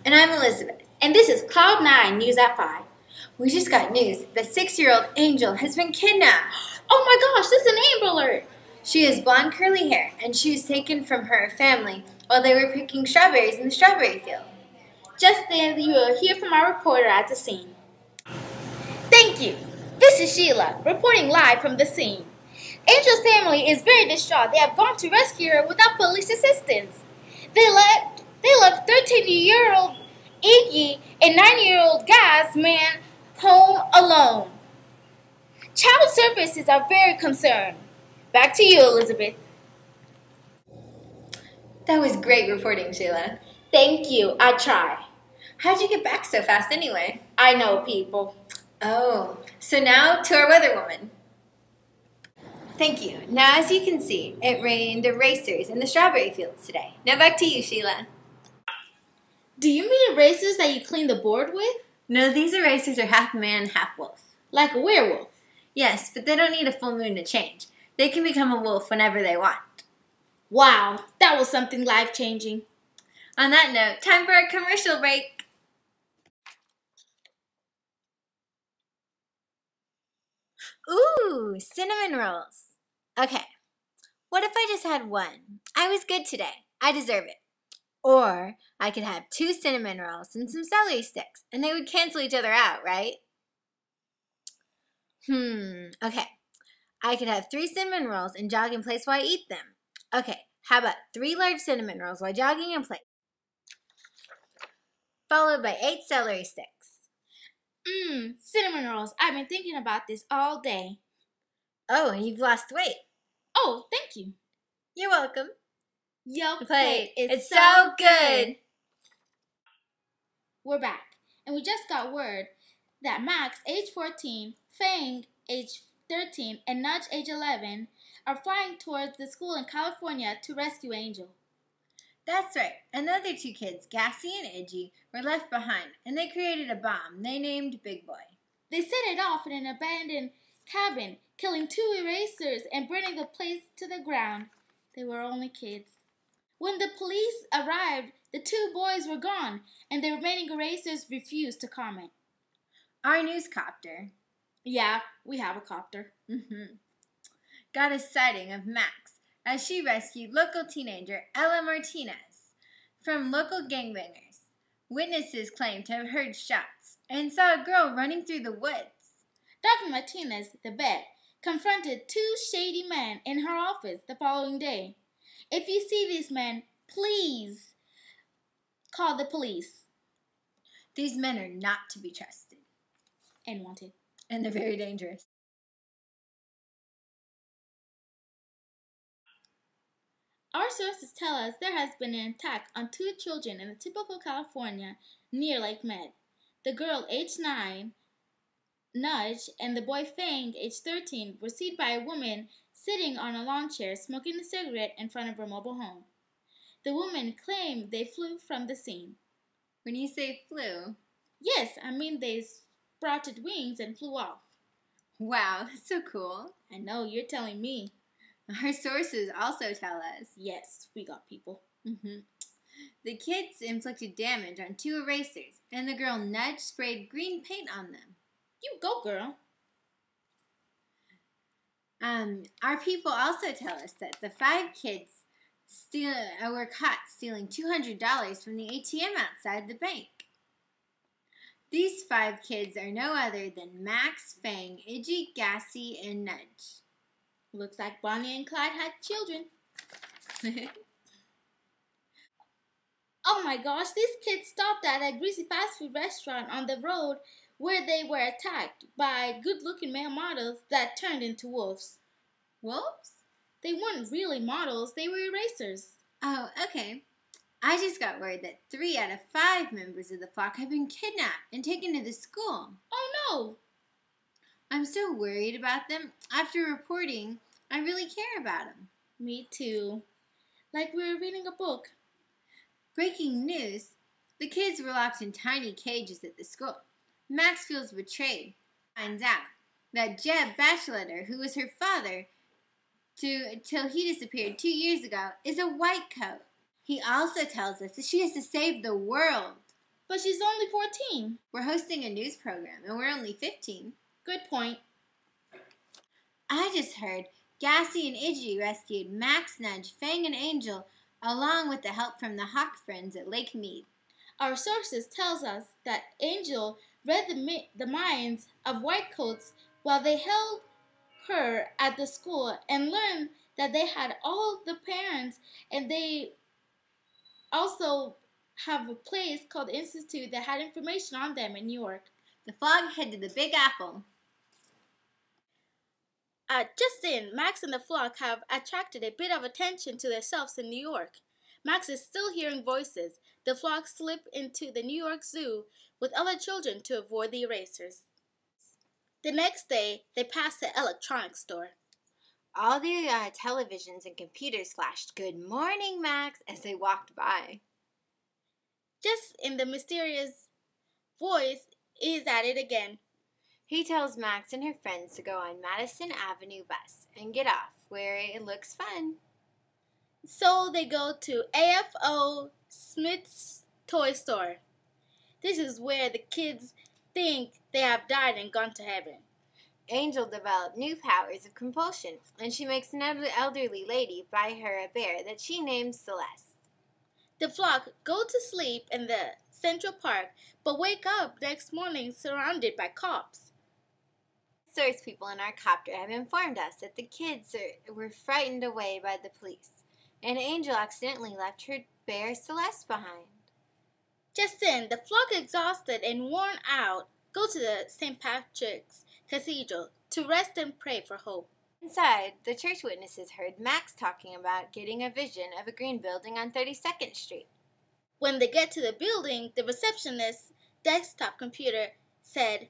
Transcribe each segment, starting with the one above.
And I'm Elizabeth. And this is Cloud9 News at 5. We just got news that 6-year-old Angel has been kidnapped. Oh my gosh, this is an Amber Alert! She has blonde curly hair, and she was taken from her family while they were picking strawberries in the strawberry field. Just then, you will hear from our reporter at the scene. Thank you. This is Sheila, reporting live from the scene. Angel's family is very distraught. They have gone to rescue her without police assistance. They left 13-year-old Iggy and 9-year-old Gaz man home alone. Child services are very concerned. Back to you, Elizabeth. That was great reporting, Sheila. Thank you. I try. How'd you get back so fast anyway? I know, people. Oh, so now to our weather woman. Thank you. Now, as you can see, it rained erasers in the strawberry fields today. Now back to you, Sheila. Do you mean erasers that you clean the board with? No, these erasers are half man, half wolf. Like a werewolf? Yes, but they don't need a full moon to change. They can become a wolf whenever they want. Wow, that was something life-changing. On that note, time for a commercial break. Ooh, cinnamon rolls. Okay, what if I just had one? I was good today. I deserve it. Or I could have 2 cinnamon rolls and some celery sticks, and they would cancel each other out, right? Okay. I could have 3 cinnamon rolls and jog in place while I eat them. Okay, how about 3 large cinnamon rolls while jogging in place? Followed by 8 celery sticks. Cinnamon rolls. I've been thinking about this all day. Oh, and you've lost weight. Oh, thank you. You're welcome. Your plate. plate is It's so good. We're back, and we just got word that Max, age 14, Fang, age 13, and Nudge, age 11, are flying towards the school in California to rescue Angel. That's right. And the other 2 kids, Gassy and Iggy, were left behind, and they created a bomb they named Big Boy. They set it off in an abandoned cabin, killing 2 erasers and burning the place to the ground. They were only kids. When the police arrived, the 2 boys were gone, and the remaining erasers refused to comment. Our newscopter. Yeah, we have a copter. Got a sighting of Max as she rescued local teenager Ella Martinez from local gangbangers. Witnesses claimed to have heard shots and saw a girl running through the woods. Dr. Martinez, the vet, confronted 2 shady men in her office the following day. If you see these men, please call the police. These men are not to be trusted. And wanted. And they're very dangerous. Our sources tell us there has been an attack on 2 children in the typical California near Lake Med. The girl, age 9, Nudge, and the boy Fang, age 13, were seen by a woman sitting on a lawn chair smoking a cigarette in front of her mobile home. The woman claimed they flew from the scene. When you say flew? Yes, I mean they sprouted wings and flew off. Wow, that's so cool. I know, you're telling me. Our sources also tell us. Yes, we got people. The kids inflicted damage on 2 erasers, and the girl Nudge sprayed green paint on them. You go, girl. Our people also tell us that the 5 kids were caught stealing $200 from the ATM outside the bank. These 5 kids are no other than Max, Fang, Iggy, Gassy, and Nudge. Looks like Bonnie and Clyde had children. Oh my gosh, these kids stopped at a greasy fast food restaurant on the road where they were attacked by good-looking male models that turned into wolves. Wolves? They weren't really models, they were erasers. Oh, okay. I just got word that 3 out of 5 members of the flock have been kidnapped and taken to the school. Oh no! I'm so worried about them. After reporting, I really care about them. Me too. Like we were reading a book. Breaking news. The kids were locked in tiny cages at the school. Max feels betrayed. Finds out that Jeb Bachelotter, who was her father till he disappeared 2 years ago, is a white coat. He also tells us that she has to save the world. But she's only 14. We're hosting a news program, and we're only 15. Good point. I just heard Gassy and Iggy rescued Max, Nudge, Fang, and Angel, along with the help from the Hawk friends at Lake Mead. Our sources tells us that Angel read the minds of whitecoats while they held her at the school and learned that they had all the parents, and they also have a place called the Institute that had information on them in New York. The flock head to the Big Apple. Just then, Max and the flock have attracted a bit of attention to themselves in New York. Max is still hearing voices. The flock slip into the New York Zoo with other children to avoid the erasers. The next day, they pass the electronics store. All the televisions and computers flashed "Good morning, Max" as they walked by. Just in the mysterious voice is at it again. He tells Max and her friends to go on Madison Avenue bus and get off, where it looks fun. So they go to AFO Smith's toy store. This is where the kids think they have died and gone to heaven. Angel developed new powers of compulsion, and she makes an elderly lady buy her a bear that she names Celeste. The flock go to sleep in the Central Park, but wake up next morning surrounded by cops. Source people in our copter have informed us that the kids were frightened away by the police, and Angel accidentally left her bear Celeste behind. Just then, the flock, exhausted and worn out, go to the St. Patrick's Cathedral to rest and pray for hope. Inside, the church witnesses heard Max talking about getting a vision of a green building on 32nd Street. When they get to the building, the receptionist's desktop computer said,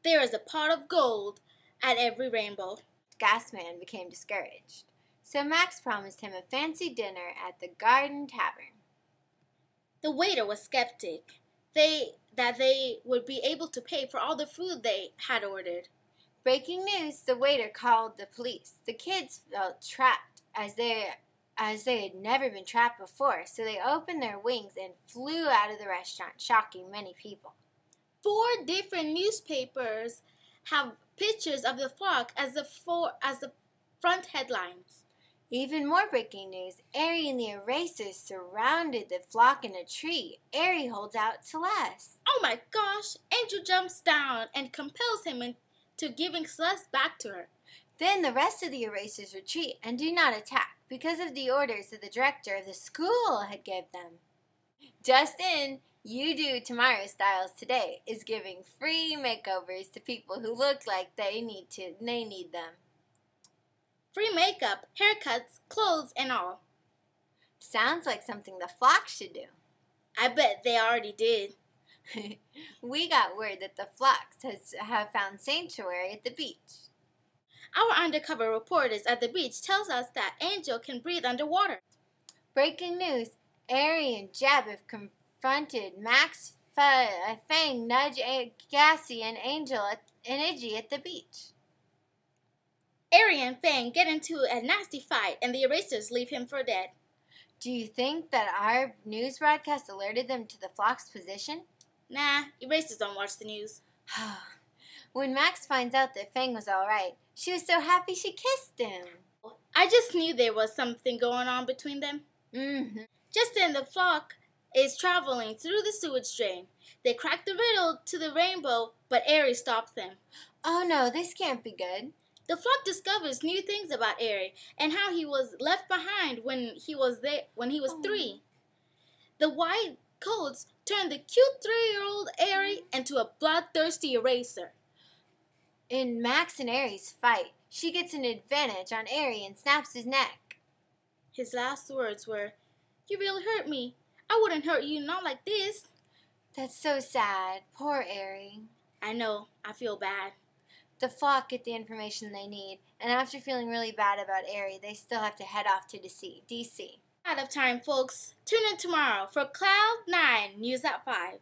"There is a pot of gold at every rainbow." Gasman became discouraged, so Max promised him a fancy dinner at the Garden Tavern. The waiter was skeptic that they would be able to pay for all the food they had ordered. Breaking news, the waiter called the police. The kids felt trapped as they had never been trapped before, so they opened their wings and flew out of the restaurant, shocking many people. 4 different newspapers have pictures of the flock as the front headlines. Even more breaking news, Airy and the Erasers surrounded the flock in a tree. Airy holds out Celeste. Oh my gosh! Angel jumps down and compels him into giving Celeste back to her. Then the rest of the Erasers retreat and do not attack because of the orders that the director of the school had given them. Just in, You Do Tomorrow Styles Today is giving free makeovers to people who look like they need them. Free makeup, haircuts, clothes, and all. Sounds like something the flock should do. I bet they already did. We got word that the flocks have found sanctuary at the beach. Our undercover reporters at the beach tells us that Angel can breathe underwater. Breaking news, Airy and Jeb have confronted Max, Fang, Nudge, Gassy, and Angel and Iggy at the beach. Airy and Fang get into a nasty fight, and the Erasers leave him for dead. Do you think that our news broadcast alerted them to the flock's position? Nah, Erasers don't watch the news. When Max finds out that Fang was all right, she was so happy she kissed him. I just knew there was something going on between them. Just then, the flock is traveling through the sewage drain. They crack the riddle to the rainbow, but Airy stops them. Oh no, this can't be good. The flock discovers new things about Airy and how he was left behind when he was 3. The white coats turn the cute 3-year-old Airy into a bloodthirsty eraser. In Max and Airy's fight, she gets an advantage on Airy and snaps his neck. His last words were, "You really hurt me. I wouldn't hurt you, not like this." That's so sad. Poor Airy. I know. I feel bad. The flock get the information they need, and after feeling really bad about Airy, they still have to head off to DC. Out of time, folks. Tune in tomorrow for Cloud 9 News at 5.